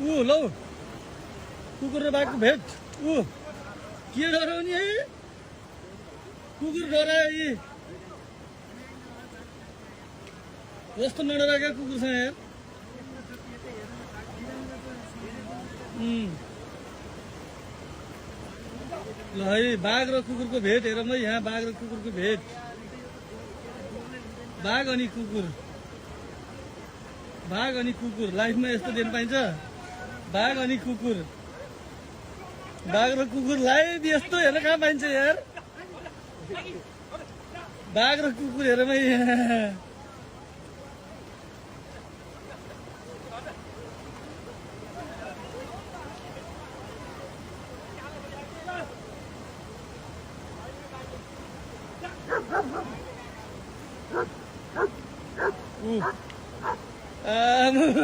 लौ कुकुर र बाघको भेट के डरायो नि है कुकुर डरायो यी यस्तो नडराएका कुकुर छ यार ल है बाघ र कुकुरको भेट हेरौँ है यहाँ बाघ र कुकुरको भेट बाघ अनि कुकुर लाइफमा यस्तो दिन पाइन्छ बाघ अनि कुकुर बाघ र कुकुर लाइभ यस्तो हेर्न कहाँ पाइन्छ यार बाघ र कुकुर हेरौँ है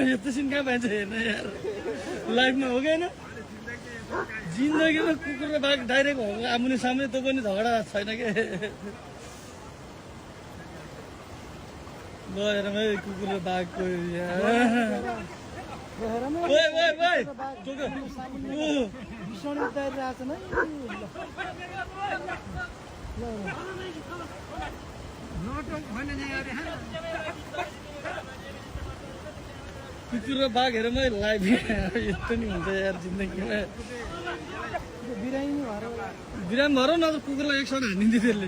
यस्तो सिन कहाँ पाइन्छ हेर्न यार लाइफमा हो कि होइन जिन्दगीमा कुकुर र बाघ डाइरेक्ट हो आमुने सामने त पनि झगडा छैन के गएर कुकुर र बाघको कुकुर र बाघ हेरौँ है लाइभ यस्तो नि हुन्छ यार जिन्दगीमा बिरामी भएर न त कुकुरलाई एकसाथ हानिदिन्छ त्यसले